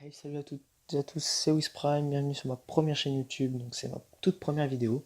Hey, salut à toutes et à tous, c'est Prime, bienvenue sur ma première chaîne YouTube, donc c'est ma toute première vidéo.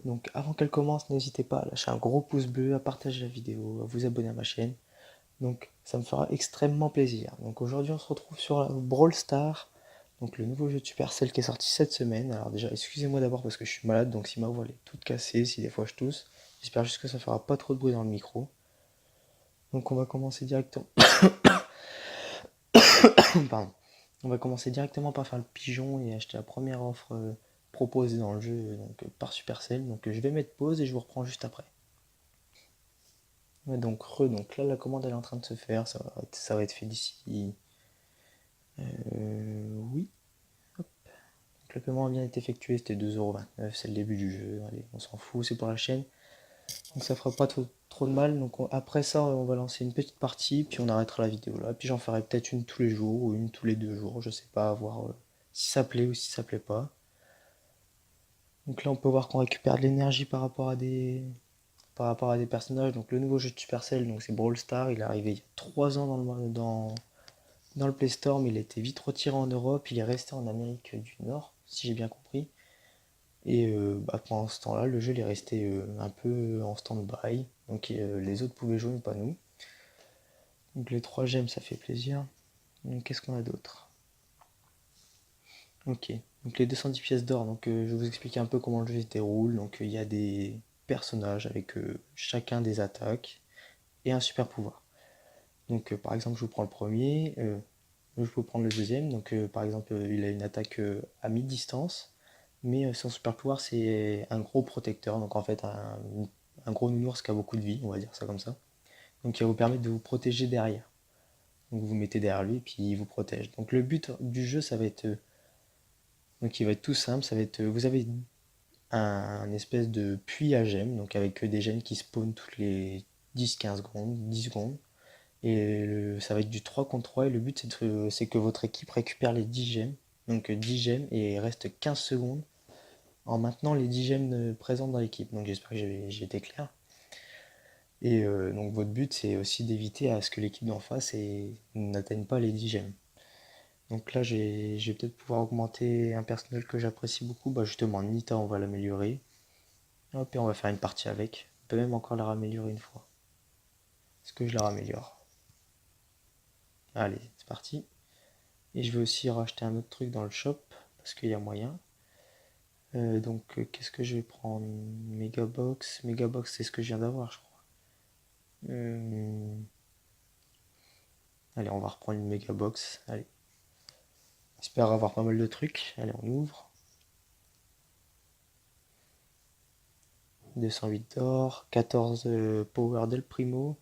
Donc avant qu'elle commence, n'hésitez pas à lâcher un gros pouce bleu, à partager la vidéo, à vous abonner à ma chaîne. Donc ça me fera extrêmement plaisir. Donc aujourd'hui on se retrouve sur la Brawl Stars, donc le nouveau jeu de Supercell qui est sorti cette semaine. Alors déjà excusez-moi d'abord parce que je suis malade, donc si ma voix elle est toute cassée, si des fois je tousse, j'espère juste que ça fera pas trop de bruit dans le micro. Donc on va commencer directement. Pardon. On va commencer directement par faire le pigeon et acheter la première offre proposée dans le jeu par Supercell. Donc je vais mettre pause et je vous reprends juste après. Ouais, donc là la commande elle est en train de se faire, ça va être fait d'ici. Oui. Hop. Donc le paiement a bien été effectué, c'était 2,29€, c'est le début du jeu. Allez, on s'en fout, c'est pour la chaîne. Donc ça fera pas trop de mal. Donc après ça, on va lancer une petite partie, puis on arrêtera la vidéo là. Puis j'en ferai peut-être une tous les jours ou une tous les 2 jours, je sais pas, à voir si ça plaît ou si ça plaît pas. Donc là, on peut voir qu'on récupère de l'énergie par rapport à des personnages. Donc le nouveau jeu de Supercell, donc c'est Brawl Stars, il est arrivé il y a 3 ans dans le Play Store, mais il a été vite retiré en Europe, il est resté en Amérique du Nord, si j'ai bien compris. Et pendant ce temps-là, le jeu il est resté un peu en stand-by. Donc les autres pouvaient jouer, mais pas nous. Donc les 3 gemmes, ça fait plaisir. Donc qu'est-ce qu'on a d'autre? Ok, donc les 210 pièces d'or, donc je vais vous expliquer un peu comment le jeu se déroule. Donc il y a des personnages avec chacun des attaques et un super pouvoir. Donc par exemple, je vous prends le premier, je vais vous prendre le deuxième. Donc par exemple, il a une attaque à mi-distance, mais son super pouvoir c'est un gros protecteur, donc en fait un gros nounours qui a beaucoup de vie, on va dire ça comme ça. Donc il va vous permettre de vous protéger derrière. Donc vous mettez derrière lui et puis il vous protège. Donc le but du jeu ça va être donc il va être tout simple, ça va être vous avez un espèce de puits à gemmes, donc avec des gemmes qui spawnent toutes les 10-15 secondes, 10 secondes. Et ça va être du 3 contre 3 et le but c'est que votre équipe récupère les 10 gemmes. Donc 10 gemmes et il reste 15 secondes en maintenant les 10 gemmes présentes dans l'équipe. Donc j'espère que j'ai été clair. Et donc votre but c'est aussi d'éviter à ce que l'équipe d'en face n'atteigne pas les 10 gemmes. Donc là je vais peut-être pouvoir augmenter un personnage que j'apprécie beaucoup. Bah justement Nita on va l'améliorer. Hop et on va faire une partie avec. On peut même encore la raméliorer une fois. Est-ce que je la raméliore? Allez, c'est parti. Et je vais aussi racheter un autre truc dans le shop, parce qu'il y a moyen. Qu'est-ce que je vais prendre? Megabox. Megabox, c'est ce que je viens d'avoir, je crois. Euh, Allez, on va reprendre une Megabox. Allez. J'espère avoir pas mal de trucs. Allez, on ouvre. 208 d'or. 14 Power del Primo.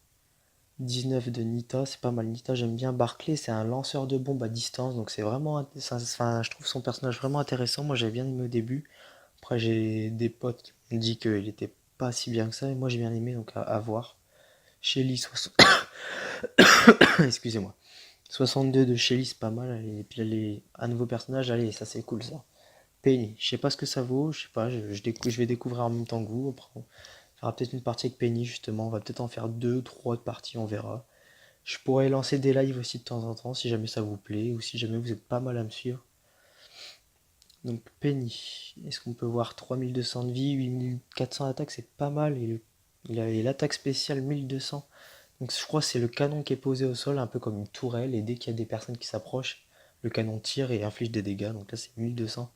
19 de Nita, c'est pas mal. Nita, j'aime bien. Barclay, c'est un lanceur de bombes à distance, donc c'est vraiment. Enfin, je trouve son personnage vraiment intéressant. Moi, j'avais bien aimé au début. Après, j'ai des potes qui m'ont dit qu'il était pas si bien que ça, et moi j'ai bien aimé, donc à voir. Shelly, excusez-moi. 62 de Shelly, c'est pas mal. Allez, et puis un nouveau personnage, allez, ça c'est cool ça. Penny, je sais pas ce que ça vaut, je sais pas, je vais découvrir en même temps que vous. Après, on fera peut-être une partie avec Penny justement, on va peut-être en faire 2, 3 de parties, on verra. Je pourrais lancer des lives aussi de temps en temps si jamais ça vous plaît ou si jamais vous êtes pas mal à me suivre. Donc Penny, est-ce qu'on peut voir 3200 de vie, 8400 d'attaque, c'est pas mal. Il a l'attaque spéciale 1200. Donc je crois que c'est le canon qui est posé au sol, un peu comme une tourelle, et dès qu'il y a des personnes qui s'approchent, le canon tire et inflige des dégâts. Donc là c'est 1200.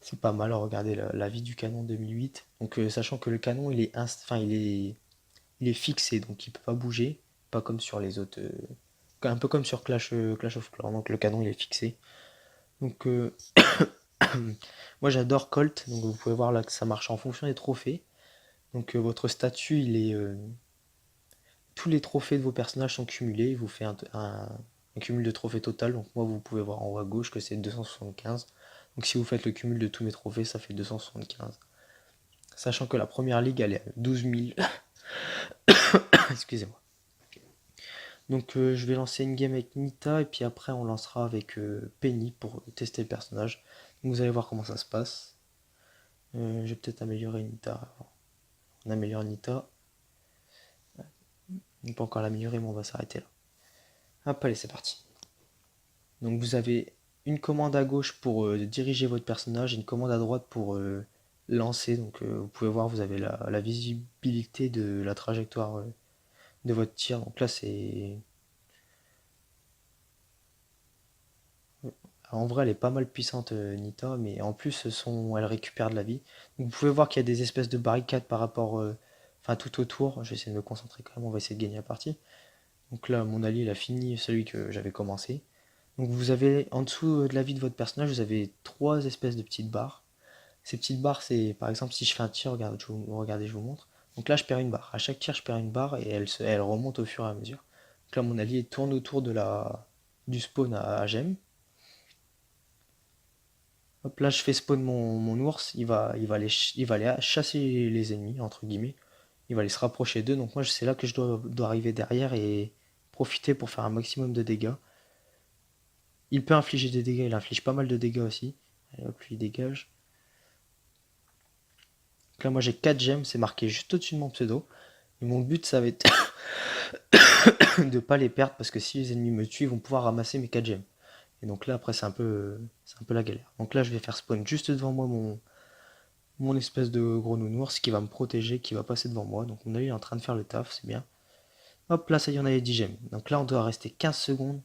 C'est pas mal, regardez la vie du canon 2008. Donc sachant que le canon il est fixé, donc il peut pas bouger, pas comme sur les autres, un peu comme sur Clash of Clans. Donc le canon il est fixé. Donc moi j'adore Colt, donc vous pouvez voir là que ça marche en fonction des trophées. Donc votre statut, tous les trophées de vos personnages sont cumulés, il vous fait un cumul de trophées total. Donc moi vous pouvez voir en haut à gauche que c'est 275. Donc si vous faites le cumul de tous mes trophées, ça fait 275. Sachant que la première ligue elle est à 12 000. Excusez-moi. Donc je vais lancer une game avec Nita et puis après on lancera avec Penny pour tester le personnage. Donc vous allez voir comment ça se passe. Je vais peut-être améliorer Nita avant. On améliore Nita. On peut encore l'améliorer, mais on va s'arrêter là. Hop, allez, c'est parti. Donc vous avez une commande à gauche pour diriger votre personnage et une commande à droite pour lancer. Donc vous pouvez voir, vous avez la visibilité de la trajectoire de votre tir. Donc là c'est... En vrai elle est pas mal puissante Nita, mais en plus elle récupère de la vie. Donc, vous pouvez voir qu'il y a des espèces de barricades par rapport... Enfin tout autour. Je vais essayer de me concentrer quand même, on va essayer de gagner la partie. Donc là mon allié il a fini celui que j'avais commencé. Donc vous avez en dessous de la vie de votre personnage, vous avez trois espèces de petites barres. Ces petites barres, c'est par exemple si je fais un tir, regardez, je vous montre. Donc là, je perds une barre. À chaque tir, je perds une barre et elle remonte au fur et à mesure. Donc là, mon allié tourne autour du spawn à gemme. Hop, là, je fais spawn mon ours. Il va aller chasser les ennemis, entre guillemets. Il va aller se rapprocher d'eux. Donc moi, c'est là que je dois arriver derrière et profiter pour faire un maximum de dégâts. Il peut infliger des dégâts, il inflige pas mal de dégâts aussi. Allez hop, lui il dégage. Donc là, moi j'ai 4 gemmes, c'est marqué juste au-dessus de mon pseudo. Et mon but, ça va être de pas les perdre parce que si les ennemis me tuent, ils vont pouvoir ramasser mes 4 gemmes. Et donc là, après, c'est un peu la galère. Donc là, je vais faire spawn juste devant moi mon espèce de gros nounours qui va me protéger, qui va passer devant moi. Donc mon allié est en train de faire le taf, c'est bien. Hop, là, ça y est, on a les 10 gemmes. Donc là, on doit rester 15 secondes,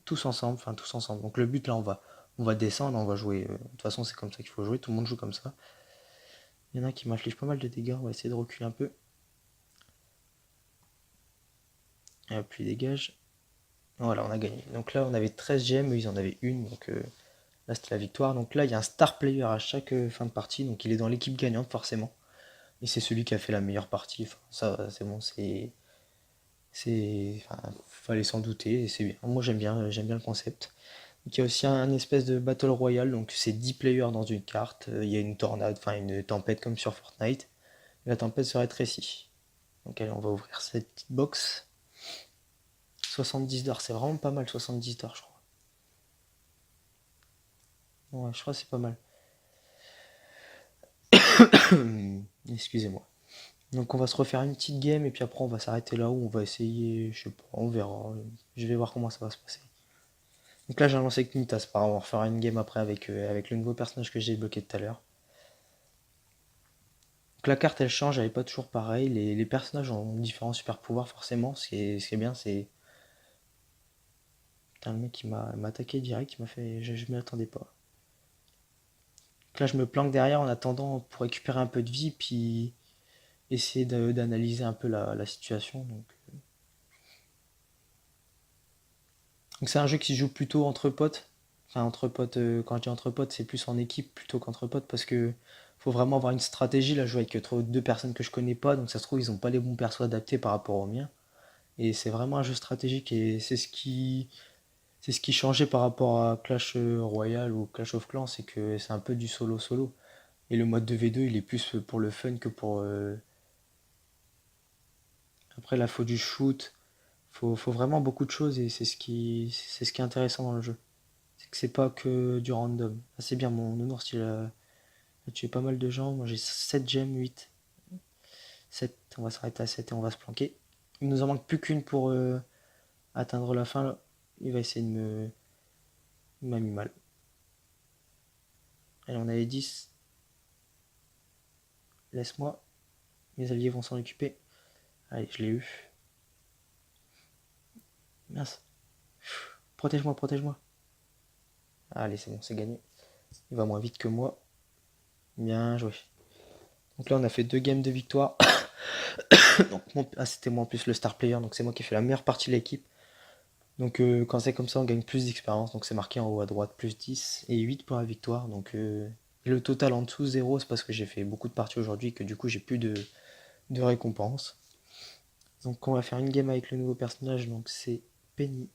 tous ensemble, enfin tous ensemble. Donc le but, là, on va descendre, on va jouer. De toute façon, c'est comme ça qu'il faut jouer, tout le monde joue comme ça. Il y en a qui m'infligent pas mal de dégâts, on va essayer de reculer un peu. Et hop, il dégage. Voilà, on a gagné. Donc là, on avait 13 gemmes, eux, ils en avaient une. Donc là, c'était la victoire. Donc là, il y a un star player à chaque fin de partie. Donc il est dans l'équipe gagnante, forcément. Et c'est celui qui a fait la meilleure partie. Enfin, ça, c'est bon, enfin, fallait s'en douter. Et c'est bien. Moi, j'aime bien le concept. Donc il y a aussi un espèce de Battle Royale. Donc c'est 10 players dans une carte. Il y a une tornade, enfin une tempête comme sur Fortnite. Et la tempête se rétrécit. Donc allez, on va ouvrir cette petite box. 70 d'or, c'est vraiment pas mal, 70 d'or, je crois. Ouais, je crois que c'est pas mal. Excusez-moi. Donc on va se refaire une petite game et puis après on va s'arrêter là où on va essayer, je sais pas, on verra. Je vais voir comment ça va se passer. Donc là j'ai lancé avec Nita, c'est pas grave, on refera une game après avec le nouveau personnage que j'ai débloqué tout à l'heure. Donc la carte elle change, elle est pas toujours pareille, les personnages ont différents super pouvoirs forcément, ce qui est bien c'est... Putain le mec il m'a attaqué direct, il m'a fait... Je m'y attendais pas. Donc là je me planque derrière en attendant pour récupérer un peu de vie puis essayer d'analyser un peu la situation. Donc c'est un jeu qui se joue plutôt entre potes. Enfin entre potes, quand je dis entre potes, c'est plus en équipe plutôt qu'entre potes parce que faut vraiment avoir une stratégie. Là, je joue avec deux personnes que je connais pas, donc ça se trouve ils ont pas les bons persos adaptés par rapport aux miens. Et c'est vraiment un jeu stratégique et c'est ce qui changeait par rapport à Clash Royale ou Clash of Clans, c'est que c'est un peu du solo solo. Et le mode 2v2 il est plus pour le fun que pour après là faut du shoot, faut vraiment beaucoup de choses et c'est ce qui est intéressant dans le jeu. C'est que c'est pas que du random. Ah, c'est bien, mon nounours il a tué pas mal de gens. Moi j'ai 7 gemmes, 8. 7, on va s'arrêter à 7 et on va se planquer. Il nous en manque plus qu'une pour atteindre la fin là. Il va essayer de me... Il m'a mis mal. Allez, on avait 10. Laisse-moi. Mes alliés vont s'en occuper. Allez, je l'ai eu. Mince. Protège-moi, protège-moi. Allez, c'est bon, c'est gagné. Il va moins vite que moi. Bien joué. Donc là, on a fait 2 games de victoire. Donc, c'était moi en plus le star player, donc c'est moi qui ai fait la meilleure partie de l'équipe. Donc quand c'est comme ça, on gagne plus d'expérience. Donc c'est marqué en haut à droite, plus 10 et 8 pour la victoire. Donc et le total en dessous, 0, c'est parce que j'ai fait beaucoup de parties aujourd'hui et que du coup j'ai plus de récompenses. Donc on va faire une game avec le nouveau personnage, donc c'est Penny.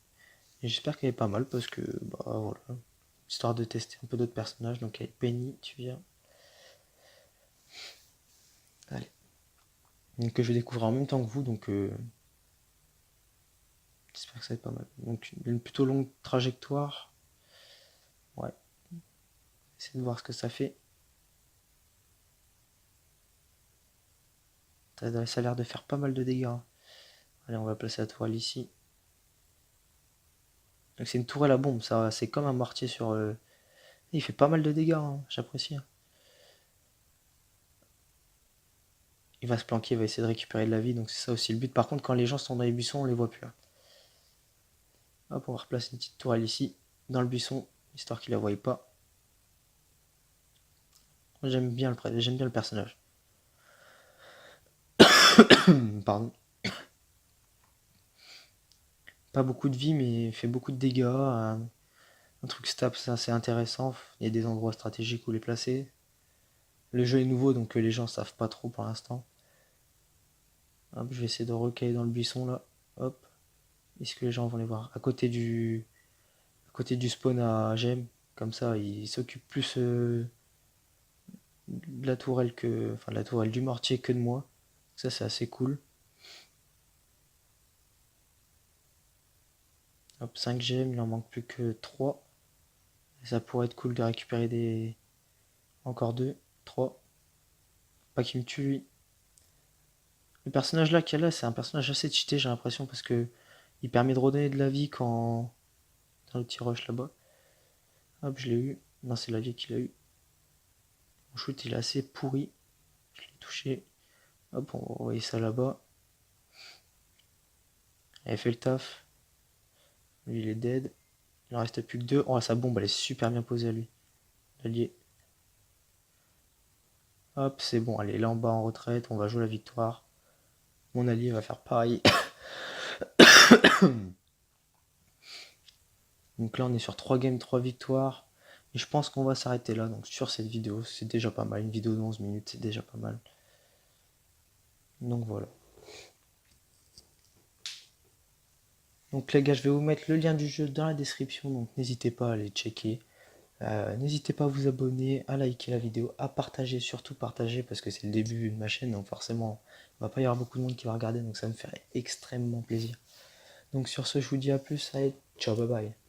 Et j'espère qu'elle est pas mal parce que, bah voilà, histoire de tester un peu d'autres personnages. Donc allez, Penny, tu viens. Allez. Donc je vais découvrir en même temps que vous, donc j'espère que ça va être pas mal. Donc une plutôt longue trajectoire. Ouais, essayez de voir ce que ça fait. Ça a l'air de faire pas mal de dégâts. Allez, on va placer la toile ici. Donc c'est une tourelle à bombe, ça c'est comme un mortier sur... Il fait pas mal de dégâts, hein, j'apprécie. Il va se planquer, il va essayer de récupérer de la vie, donc c'est ça aussi le but. Par contre, quand les gens sont dans les buissons, on les voit plus là. Hop, on va replacer une petite tourelle ici, dans le buisson, histoire qu'il la voie pas. J'aime bien le personnage. Pardon. Pas beaucoup de vie, mais il fait beaucoup de dégâts. Un truc stable, c'est assez intéressant. Il y a des endroits stratégiques où les placer. Le jeu est nouveau, donc les gens savent pas trop pour l'instant. Hop, je vais essayer de recaler dans le buisson là. Hop. Est-ce que les gens vont les voir à côté du spawn à gemme? Comme ça, ils s'occupent plus de la tourelle enfin de la tourelle du mortier que de moi. Ça, c'est assez cool. Hop, 5 gemmes, il en manque plus que 3. Et ça pourrait être cool de récupérer des. Encore 2, 3. Pas qu'il me tue lui. Le personnage là qu'il y a là, c'est un personnage assez cheaté, j'ai l'impression, parce que il permet de redonner de la vie quand. Dans le petit rush là-bas. Hop, je l'ai eu. Non, c'est la vie qu'il a eu. Mon shoot, il est assez pourri. Je l'ai touché. Hop, on va envoyer ça là-bas. Elle fait le taf. Lui, il est dead. Il en reste plus que 2. Oh, sa bombe, elle est super bien posée à lui. L'allié. Hop, c'est bon. Allez, là en bas en retraite. On va jouer la victoire. Mon allié va faire pareil. Donc là, on est sur 3 games, 3 victoires. Et je pense qu'on va s'arrêter là. Donc sur cette vidéo, c'est déjà pas mal. Une vidéo de 11 minutes, c'est déjà pas mal. Donc voilà. Donc les gars, je vais vous mettre le lien du jeu dans la description. Donc n'hésitez pas à aller checker. N'hésitez pas à vous abonner, à liker la vidéo, à partager, surtout partager parce que c'est le début de ma chaîne. Donc forcément, il va pas y avoir beaucoup de monde qui va regarder. Donc ça me ferait extrêmement plaisir. Donc sur ce, je vous dis à plus. Allez, ciao, bye bye.